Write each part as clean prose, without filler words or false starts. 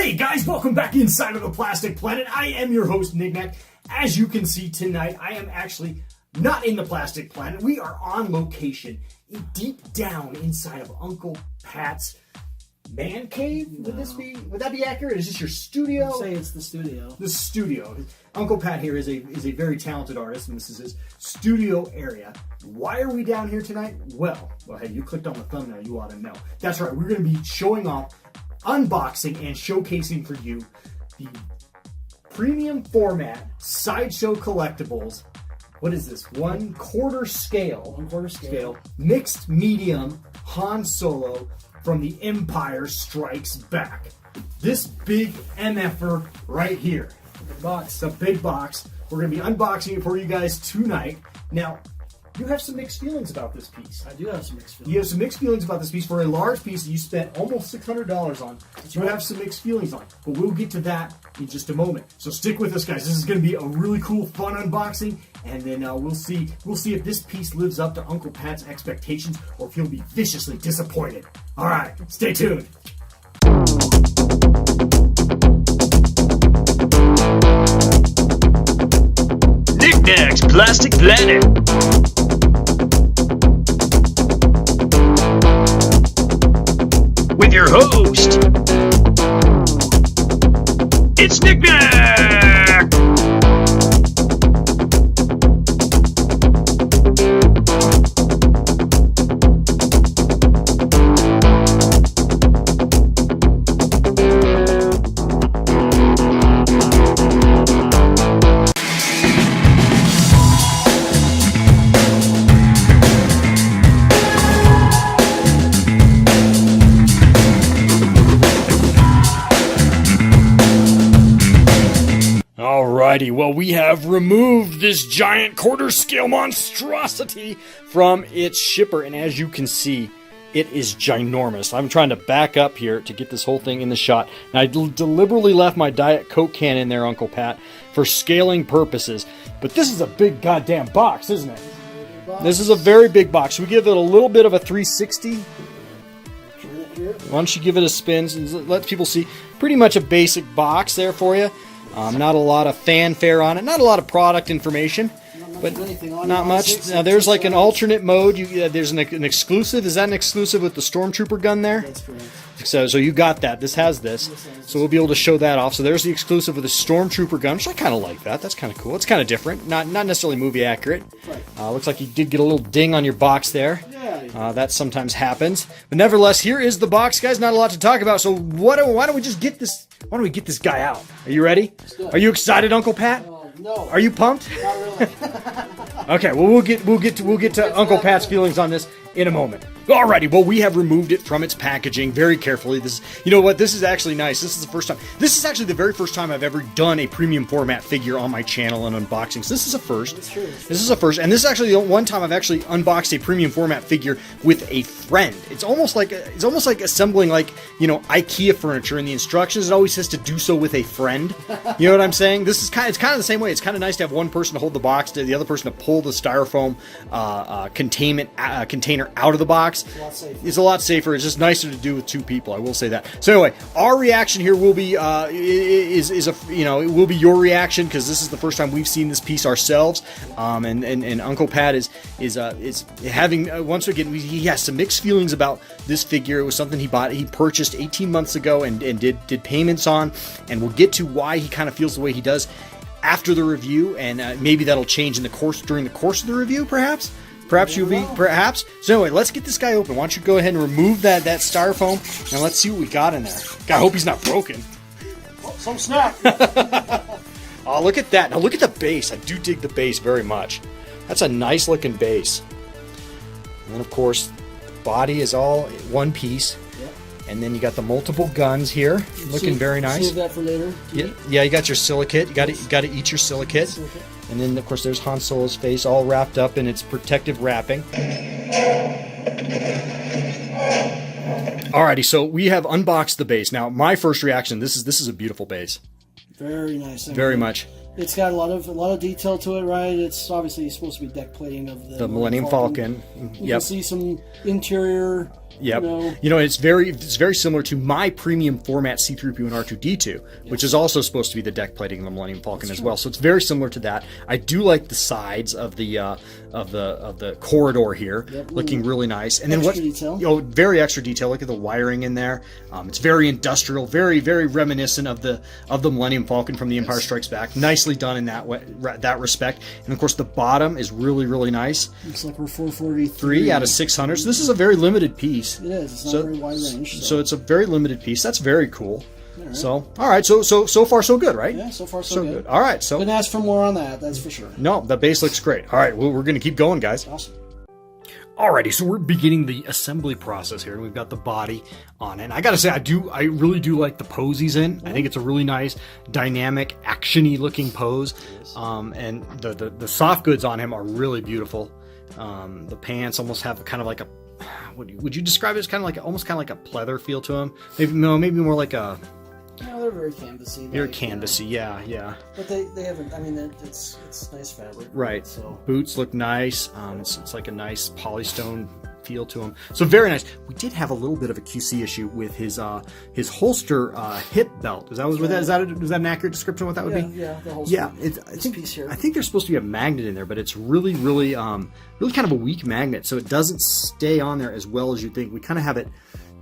Hey guys, welcome back inside of the Plastic Planet. I am your host, Knick-Knack. As you can see tonight, I am actually not in the Plastic Planet. We are on location, deep down inside of Uncle Pat's man cave. No. Would that be accurate? Is this your studio? I'd say it's the studio. The studio. Uncle Pat here is a very talented artist, and this is his studio area. Why are we down here tonight? Well, hey, you clicked on the thumbnail, you ought to know. That's right, we're going to be showing off, unboxing, and showcasing for you the premium format Sideshow Collectibles. What is this? 1/4 scale. 1/4 scale. Mixed medium Han Solo from the Empire Strikes Back. This big MFer right here. The box. It's a big box. We're going to be unboxing it for you guys tonight. Now, you have some mixed feelings about this piece. I do have some mixed feelings. You have some mixed feelings about this piece. For a large piece that you spent almost $600 on, you have some mixed feelings on. But we'll get to that in just a moment. So stick with us, guys. This is going to be a really cool, fun unboxing. And then we'll see if this piece lives up to Uncle Pat's expectations or if he'll be viciously disappointed. All right, stay tuned. Knick-Knack's Plastic Planet. With your host, it's Knick-Knack! Alrighty, well, we have removed this giant 1/4 scale monstrosity from its shipper, and as you can see, it is ginormous. I'm trying to back up here to get this whole thing in the shot, and I deliberately left my Diet Coke can in there, Uncle Pat, for scaling purposes. But this is a big goddamn box, isn't it? This is a very big box. We give it a little bit of a 360. Why don't you give it a spin and let people see? Pretty much a basic box there for you. Not a lot of fanfare on it, not a lot of product information, but not much. Now there's like an alternate mode. There's an exclusive. Is that an exclusive with the Stormtrooper gun there? That's correct. So you got that. This has this. So we'll be able to show that off. So there's the exclusive with the Stormtrooper gun, which I kind of like that. That's kind of cool. It's kind of different. Not necessarily movie accurate. Right. Looks like you did get a little ding on your box there. Yeah. That sometimes happens. But nevertheless, here is the box, guys. Not a lot to talk about. So why don't we just get this? Why don't we get this guy out? Are you ready? Are you excited, Uncle Pat? No. Are you pumped? Not really. Okay, well we'll get to Uncle Pat's feelings on this in a moment. Alrighty, well we have removed it from its packaging very carefully. This, you know what? This is actually nice. This is the first time. This is actually the very first time I've ever done a premium format figure on my channel and unboxing. So this is a first. That's true. This is a first, and this is actually the one time I've actually unboxed a premium format figure with a friend. It's almost like assembling IKEA furniture. In the instructions, it always says to do so with a friend. You know what I'm saying? It's kind of the same way. It's kind of nice to have one person to hold the box, the other person to pull the styrofoam container out of the box. It's a lot safer. It's just nicer to do with two people. I will say that. So anyway, our reaction here will be it will be your reaction because this is the first time we've seen this piece ourselves. And Uncle Pat is having once again he has some mixed feelings about this figure. It was something he purchased 18 months ago and did payments on, and we'll get to why he kind of feels the way he does after the review, and maybe that'll change during the course of the review, perhaps. So anyway, let's get this guy open. Why don't you go ahead and remove that styrofoam, and let's see what we got in there. God, I hope he's not broken. Some snap. Oh, look at that. Now look at the base. I do dig the base very much. That's a nice looking base. And then of course, the body is all one piece. Yep. And then you got the multiple guns here, looking very nice. Save that for later. Yeah, you got your silicate. You got to eat your silicate. And then, of course, there's Han Solo's face all wrapped up in its protective wrapping. Alrighty, so we have unboxed the base. Now, my first reaction, this is a beautiful base. Very nice. Very much. It's got a lot of detail to it, right? It's obviously supposed to be deck plating of the Millennium Falcon. You can see some interior Yep. No. You know, it's very similar to my premium format C-3PO and R2-D2, which is also supposed to be the deck plating of the Millennium Falcon as well. So it's very similar to that. I do like the sides of the corridor here, looking really nice. And then Extra detail. You know, very extra detail. Look at the wiring in there. It's very industrial, very reminiscent of the Millennium Falcon from The Empire Strikes Back. Nicely done in that respect. And of course, the bottom is really nice. Looks like we're 443 3 out of 600. So this is a very limited piece. It is. It's not very wide range. So it's a very limited piece. That's very cool. Right. So, all right. So far, so good, right? Yeah, so far, so good. All right. So, couldn't ask for more on that. That's for sure. No, the base looks great. All right. Well, we're going to keep going, guys. Awesome. Alrighty, so we're beginning the assembly process here, and we've got the body on it. And I gotta say, I really do like the pose he's in. I think it's a really nice, dynamic, actiony looking pose. And the soft goods on him are really beautiful. The pants almost have kind of like a, would you describe it as kind of like almost kind of like a pleather feel to him? Maybe more like a. No, they're very canvassy. Very canvassy, yeah. But they haven't. I mean, it's nice fabric. Right. So boots look nice. It's like a nice polystone feel to them. So very nice. We did have a little bit of a QC issue with his holster hip belt. Is that an accurate description of what that would be? Yeah, the holster. Yeah, piece here. I think there's supposed to be a magnet in there, but it's really kind of a weak magnet, so it doesn't stay on there as well as you think. We kind of have it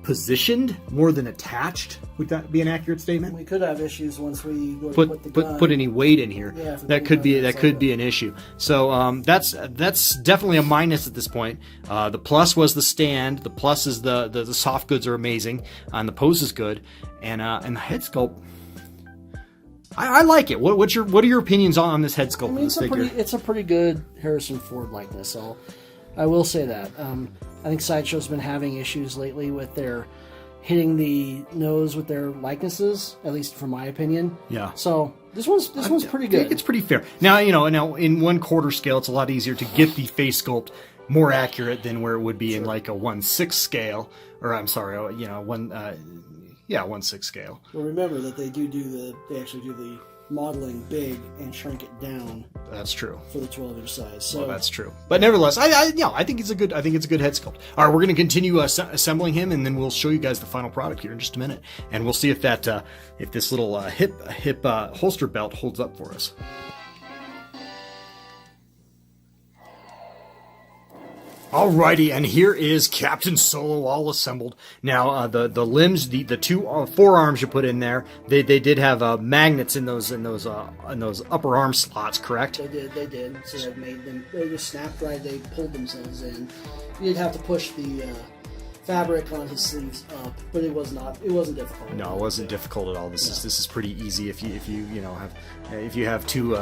positioned more than attached. Would that be an accurate statement? We could have issues once we go to put the gun. Put any weight in here. Yeah, that could be an issue. So that's definitely a minus at this point. The plus was the stand. The plus is the soft goods are amazing, and the pose is good, and the head sculpt. I like it. What are your opinions on this head sculpt? I mean, it's a pretty good Harrison Ford likeness. So I will say that. I think Sideshow's been having issues lately with their hitting the nose with their likenesses, at least from my opinion. Yeah. So this one's pretty good. It's pretty fair. Now in 1/4 scale, it's a lot easier to get the face sculpt more accurate than where it would be in like a 1/6 scale, or I'm sorry, 1/6 scale. Well, remember that they actually do the modeling big and shrink it down. That's true. For the 12-inch size. So well, that's true. But nevertheless, I think it's a good head sculpt. All right, we're going to continue assembling him, and then we'll show you guys the final product here in just a minute, and we'll see if this little hip holster belt holds up for us. Alrighty, and here is Captain Solo all assembled. Now, the limbs, the two forearms you put in there, they did have magnets in those upper arm slots, correct? They did. So they made them. They just snapped right. They pulled themselves in. You did have to push the fabric on his sleeves up, but it wasn't difficult. No, it wasn't difficult at all. This is pretty easy if you have two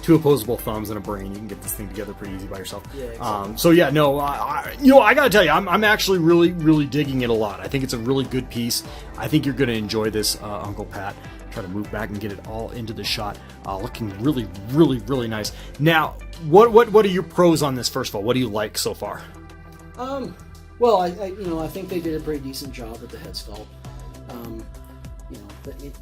opposable thumbs and a brain, you can get this thing together pretty easy by yourself. Yeah, exactly. So yeah, no, I gotta tell you, I'm actually really digging it a lot. I think it's a really good piece. I think you're gonna enjoy this, Uncle Pat. Try to move back and get it all into the shot, looking really nice. Now, what are your pros on this? First of all, what do you like so far? Well, I think they did a pretty decent job with the head sculpt.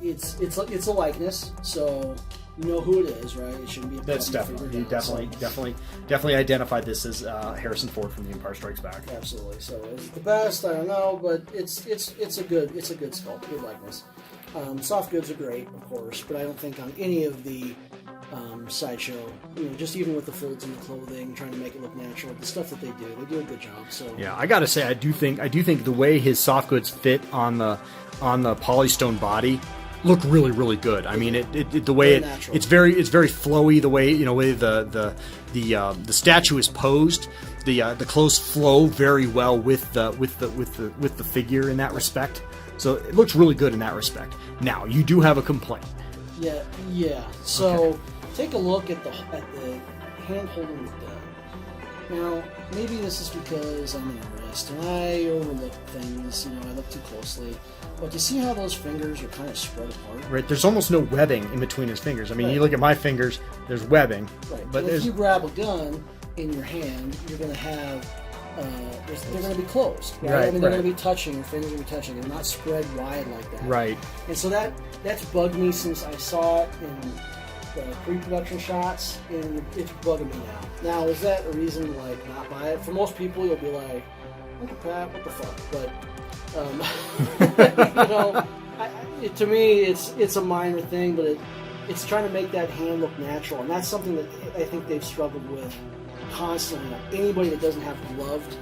It's a likeness, so you know who it is, right? It shouldn't be a That's definitely you definitely identified this as Harrison Ford from The Empire Strikes Back. Absolutely. So is it the best? I don't know, but it's a good sculpt, good likeness. Soft goods are great, of course, but I don't think on any of the Sideshow, just even with the folds in the clothing, trying to make it look natural, the stuff that they do a good job. So yeah, I gotta say, I do think the way his soft goods fit on the polystone body look really good. I mean, the way it's very flowy. The way the statue is posed, the clothes flow very well with the figure in that respect. So it looks really good in that respect. Now you do have a complaint. Yeah. So okay. Take a look at the hand holding the gun. Now, maybe this is because I'm an artist and I overlook things. I look too closely. But you see how those fingers are kind of spread apart? Right. There's almost no webbing in between his fingers. I mean, You look at my fingers. There's webbing. Right. But if you grab a gun in your hand, you're going to have. They're going to be closed, right? I mean, they're going to be touching. Your fingers are going to be touching. They're not spread wide like that. Right. And so that's bugged me since I saw it in the pre-production shots, and it's bugging me now. Now, is that a reason to not buy it? For most people, you'll be like, Uncle Pat, what the fuck? But you know, to me, it's a minor thing, but it's trying to make that hand look natural, and that's something that I think they've struggled with constantly. Anybody that doesn't have gloved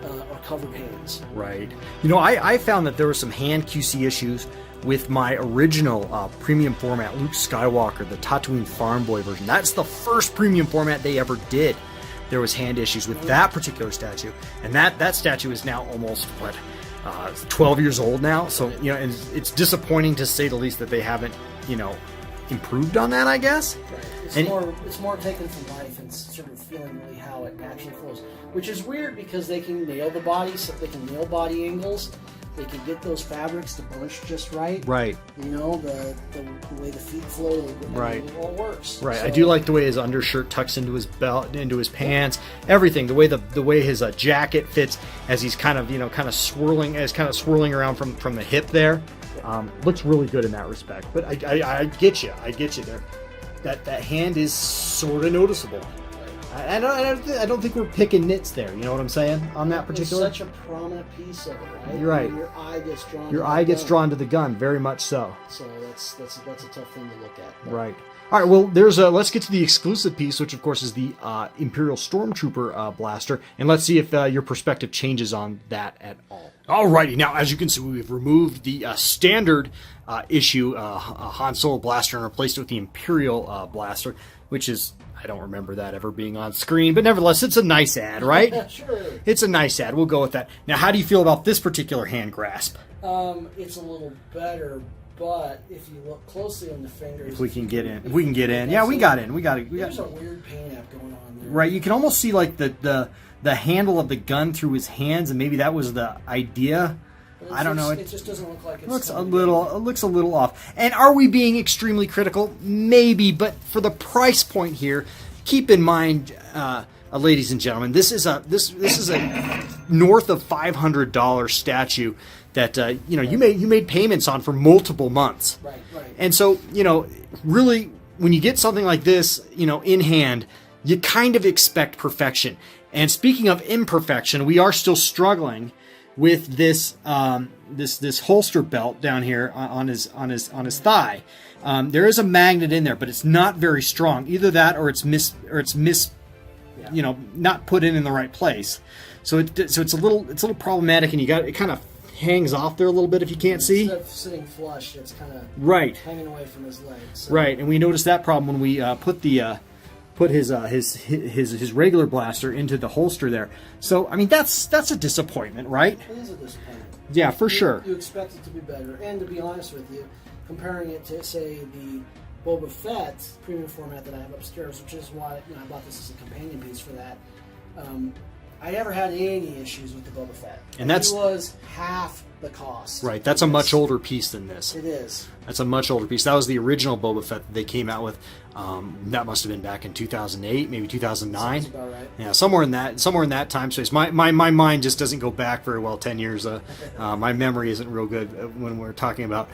or covered hands. Right. You know, I found that there were some hand QC issues with my original premium format Luke Skywalker, the Tatooine Farm Boy version. That's the first premium format they ever did. There was hand issues with that particular statue, and that statue is now almost 12 years old now. So you know, and it's disappointing to say the least that they haven't, you know, improved on that, I guess. Right. It's more taken from life and sort of feeling really how it actually flows, which is weird because they can nail the body, so they can nail body angles. They can get those fabrics to bunch just right. Right. You know, the way the feet flow, right. It all works. Right. So, I do like the way his undershirt tucks into his belt, into his pants, everything. The way his jacket fits as he's kind of swirling around from the hip there. Looks really good in that respect. But I get you. I get you there. That hand is sort of noticeable. I don't think we're picking nits there. You know what I'm saying on that particular? It's such a prominent piece of it, right? You're right. Your eye gets drawn. Your eye gets drawn to the gun, very much so. So that's a tough thing to look at. But. Right. All right. Well, let's get to the exclusive piece, which of course is the Imperial Stormtrooper blaster, and let's see if your perspective changes on that at all. Alrighty. Now, as you can see, we've removed the standard issue Han Solo blaster and replaced it with the Imperial blaster, which is. I don't remember that ever being on screen, but nevertheless, it's a nice ad, right? Sure. It's a nice ad. We'll go with that. Now, how do you feel about this particular hand grasp? It's a little better, but if you look closely on the fingers... If we can get in. Yeah, we got in. There's a weird paint app going on there. Right, you can almost see like the handle of the gun through his hands, and maybe that was the idea. I don't know. It just doesn't look like it's... Looks a little off. And are we being extremely critical? Maybe, but for the price point here, keep in mind, ladies and gentlemen, this is a north of $500 statue that you made payments on for multiple months. Right. And so really, when you get something like this, in hand, you kind of expect perfection. And speaking of imperfection, we are still struggling with this this holster belt down here on his thigh. There is a magnet in there, but it's not very strong. Either that or it's not put in the right place. So it's a little problematic, and it kind of hangs off there a little bit if you can't see. Instead of sitting flush, it's kind of hanging away from his legs. So. Right, and we noticed that problem when we put his regular blaster into the holster there. So I mean that's a disappointment, right? It is a disappointment. Yeah, for sure. You expect it to be better, and to be honest with you, comparing it to say the Boba Fett premium format that I have upstairs, which is why I bought this as a companion piece for that. I never had any issues with the Boba Fett, and it was half the cost. Right, that's a much older piece than this. It is. That's a much older piece. That was the original Boba Fett that they came out with. That must have been back in 2008, maybe 2009. Sounds about right. Yeah, somewhere in that time space. My mind just doesn't go back very well 10 years. My memory isn't real good when we're talking about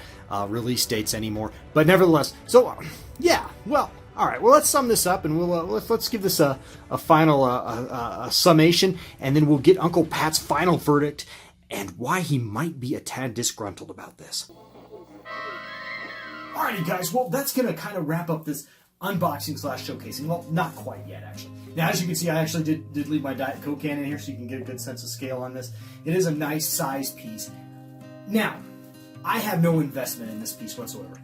release dates anymore. But nevertheless, so yeah, well. All right, well, let's sum this up, and let's give this a final a summation, and then we'll get Uncle Pat's final verdict and why he might be a tad disgruntled about this. Alrighty, guys, well, that's going to kind of wrap up this unboxing/showcasing. Well, not quite yet, actually. Now, as you can see, I actually did leave my Diet Coke can in here so you can get a good sense of scale on this. It is a nice size piece. Now, I have no investment in this piece whatsoever.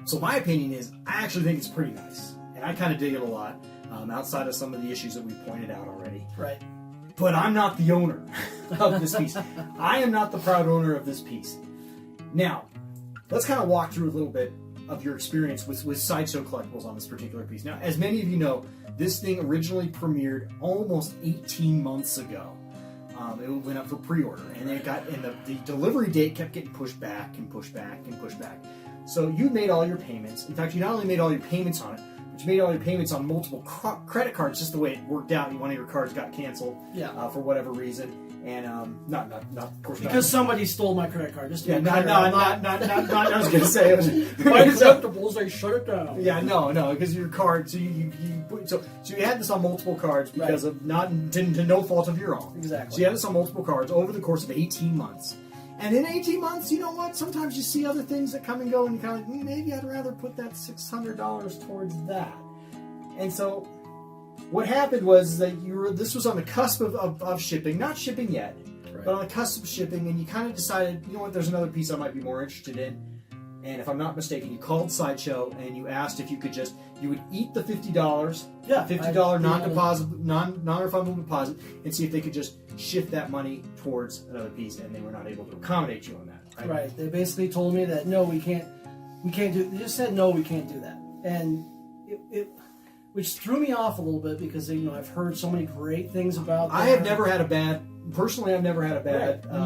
So my opinion is, I actually think it's pretty nice, and I kind of dig it a lot, outside of some of the issues that we pointed out already. Right. But I'm not the owner of this piece. I am not the proud owner of this piece. Now, let's kind of walk through a little bit of your experience with Sideshow Collectibles on this particular piece. Now, as many of you know, this thing originally premiered almost 18 months ago. It went up for pre-order, and the delivery date kept getting pushed back and pushed back and pushed back. So you made all your payments. In fact, you not only made all your payments on it, but you made all your payments on multiple credit cards, just the way it worked out. One of your cards got canceled for whatever reason. And not of course because somebody stole my credit card. Just to yeah, be not, clear, I was gonna say it was my collectibles. They shut it down. yeah, no, because your card. So you had this on multiple cards because of to no fault of your own. Exactly. So you had this on multiple cards over the course of 18 months. And in 18 months, you know what? Sometimes you see other things that come and go, and you're kind of like, maybe I'd rather put that $600 towards that. And so, what happened was that this was on the cusp of shipping, not shipping yet, but on the cusp of shipping, and you kind of decided, you know what? There's another piece I might be more interested in. And if I'm not mistaken, you called Sideshow and you asked if you would eat the $50, $50 non-refundable deposit, and see if they could just shift that money towards another piece, and they were not able to accommodate you on that. Right. They basically told me that no, we can't do. They just said no, we can't do that, and which threw me off a little bit because I've heard so many great things about them. I've never had a bad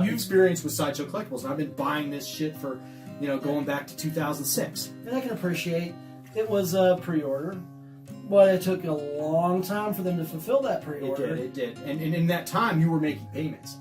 experience with Sideshow Collectibles, and I've been buying this shit for going back to 2006. And I can appreciate it was a pre-order, but it took a long time for them to fulfill that pre-order. It did. And in that time, you were making payments.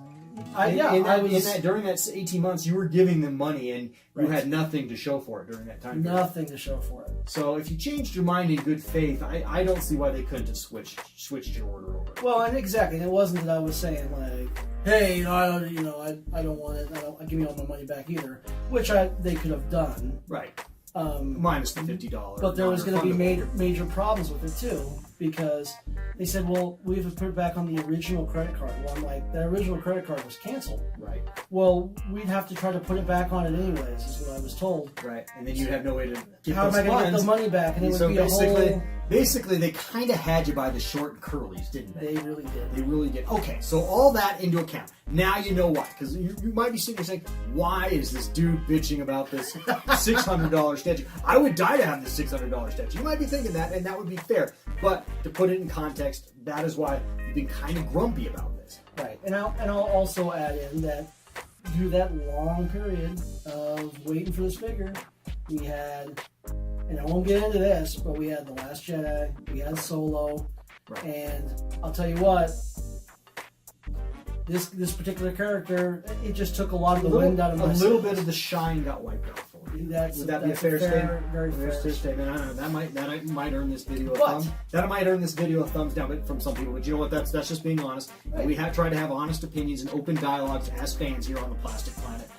During that 18 months, you were giving them money, and you had nothing to show for it during that time. Nothing to show for it. So if you changed your mind in good faith, I don't see why they couldn't have switched your order over. Well, and exactly, and it wasn't that I was saying like, hey, I don't want it. Give me all my money back either, which they could have done. Right. Minus the $50. But there was going to be major problems with it too, because they said, well, we have to put it back on the original credit card. Well, I'm like, the original credit card was canceled. Right. Well, we'd have to try to put it back on it anyways, is what I was told. Right. And then you'd have no way to get How am I going to get the money back? And it would be a whole... Basically, they kind of had you by the short and curlies, didn't they? They really did. They really did. Okay, so all that into account. Now you know why. Because you might be sitting there saying, why is this dude bitching about this $600 statue? I would die to have this $600 statue. You might be thinking that, and that would be fair. But to put it in context, that is why you've been kind of grumpy about this. Right. And I'll also add in that through that long period of waiting for this figure, we had... And I won't get into this, but we had The Last Jedi, we had Solo, and I'll tell you what, this particular character, it just took a lot of the wind out of my sails. A little bit of the shine got wiped out for you. Would that be a fair statement? Very fair statement. I don't know. That might earn this video a thumb. That might earn this video a thumbs down from some people. But you know what? That's just being honest. Right. We have tried to have honest opinions and open dialogues as fans here on the Plastic Planet.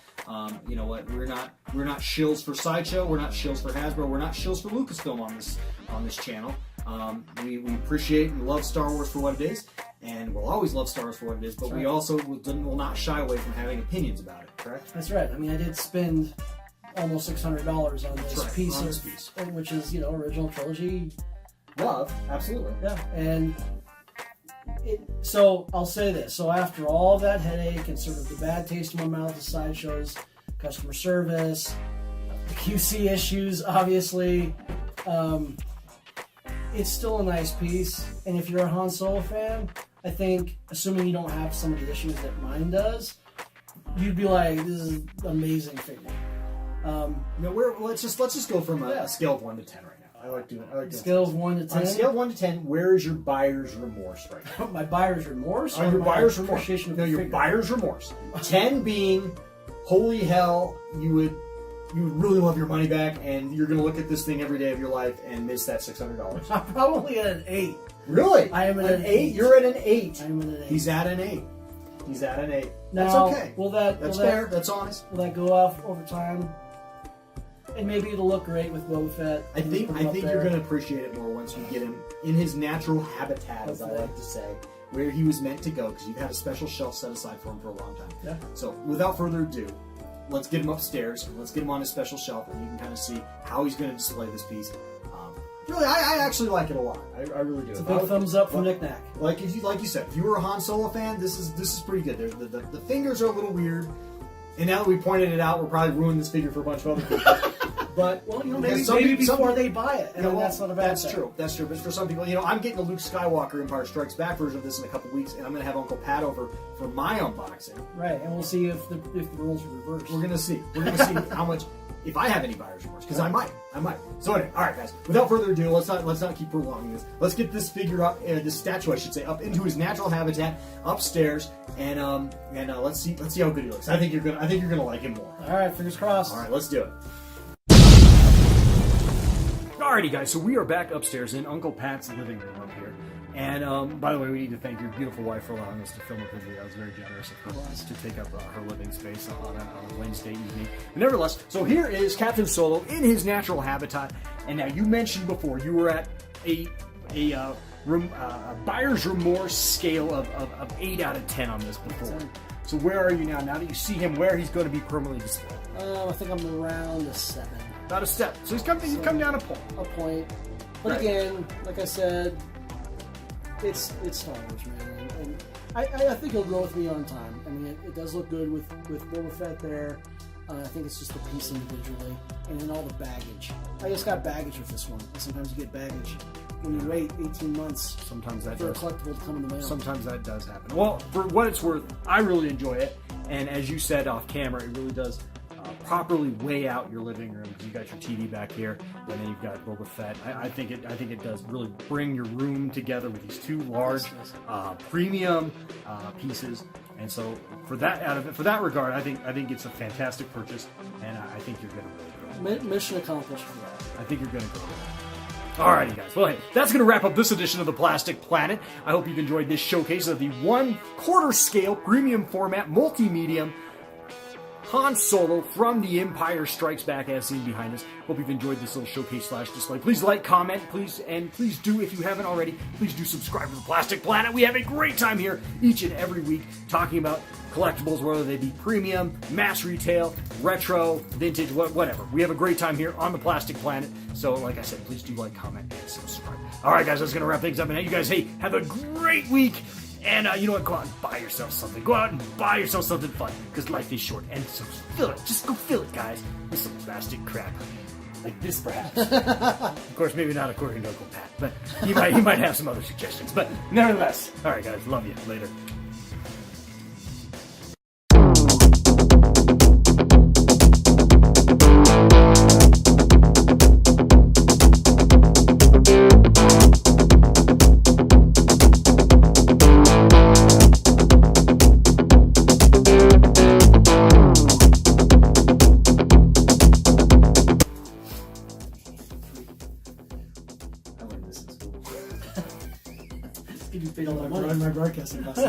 You know what? We're not shills for Sideshow. We're not shills for Hasbro. We're not shills for Lucasfilm on this channel. We appreciate and love Star Wars for what it is, and we'll always love Star Wars for what it is. But we also will not shy away from having opinions about it. Correct? That's right. I mean, I did spend almost $600 on this piece, which is original trilogy. Love, absolutely. Yeah, and. So I'll say this. So after all that headache and sort of the bad taste in my mouth of Sideshow's customer service, the QC issues, obviously, it's still a nice piece. And if you're a Han Solo fan, I think, assuming you don't have some of the issues that mine does, you'd be like, "This is an amazing figure." Let's just go from a scale of 1 to 10 right now. I like doing scale of 1 to 10. On a scale of 1 to 10, where is your buyer's remorse right now? My buyer's remorse? Your buyer's remorse. Your buyer's remorse. 10 being, holy hell, you would really love your money back, and you're going to look at this thing every day of your life and miss that $600. I'm probably at an 8. Really? I am at an 8. You're at an 8. I'm at an 8. He's at an 8. He's at an 8. That's now, okay. That's fair. That's honest. Will that go off over time? And maybe it'll look great with Boba Fett. I think you're going to appreciate it more once you get him in his natural habitat, as I like to say, where he was meant to go, because you've had a special shelf set aside for him for a long time. Yeah. So, without further ado, let's get him upstairs. Let's get him on his special shelf, and you can kind of see how he's going to display this piece. Really, I actually like it a lot. I really do. It's a big thumbs up from Knick-Knack. Like you said, if you were a Han Solo fan, this is pretty good. The fingers are a little weird, and now that we pointed it out, we're probably ruining this figure for a bunch of other people. But maybe before they buy it, and that's not a bad thing. True. That's true. But for some people, I'm getting a Luke Skywalker Empire Strikes Back version of this in a couple weeks, and I'm going to have Uncle Pat over for my unboxing. Right, and we'll see if the roles are reversed. We're going to see. We're going to see how much. if I have any buyer's remorse, because I might. So anyway, all right, guys. Without further ado, let's not keep prolonging this. Let's get this figure up, this statue, I should say, up into his natural habitat upstairs, and let's see how good he looks. I think you're gonna like him more. All right, fingers crossed. All right, let's do it. Alrighty, guys. So we are back upstairs in Uncle Pat's living room up here. And by the way, we need to thank your beautiful wife for allowing us to film a video. That was very generous of her to take up her living space on a Wednesday evening. But nevertheless, so here is Captain Solo in his natural habitat. And now you mentioned before you were at a buyer's remorse scale of 8 out of 10 on this before. So where are you now? Now that you see him where he's going to be permanently displayed? I think I'm around a 7. About a step. So he's come down a point. A point. But right. Again, like I said, it's Star Wars, man. And I think he'll go with me on time. I mean, it does look good with Boba Fett there. I think it's just the piece individually. And then all the baggage. I just got baggage with this one. Sometimes you get baggage when you wait 18 months Sometimes that for does. a collectible to come in the mail. Sometimes that does happen. Well, for what it's worth, I really enjoy it. And as you said off camera, it really does properly weigh out your living room, because you got your TV back here, and then you've got Boba Fett. I think it does really bring your room together with these two large premium pieces. And so for that regard, I think it's a fantastic purchase, and I think you're going to really go. Mission accomplished for that. I think you're going to go with that. Alrighty, guys. Well, hey, that's going to wrap up this edition of the Plastic Planet. I hope you've enjoyed this showcase of the 1/4 scale premium format multi-medium Han Solo from The Empire Strikes Back, as seen behind us. Hope you've enjoyed this little showcase / display. Please like, comment, please do, if you haven't already, please do subscribe to the Plastic Planet. We have a great time here each and every week talking about collectibles, whether they be premium, mass retail, retro, vintage, whatever. We have a great time here on the Plastic Planet. So, like I said, please do like, comment, and subscribe. All right, guys, that's going to wrap things up. And you guys, hey, have a great week. And you know what? Go out and buy yourself something. Go out and buy yourself something fun, because life is short. And so fill it. Just go fill it, guys, with some plastic crap. Like this, perhaps. Of course, maybe not according to Uncle Pat, but he might have some other suggestions. But nevertheless, all right, guys, love you. Later. Give you paid all my money on my broadcasting costs.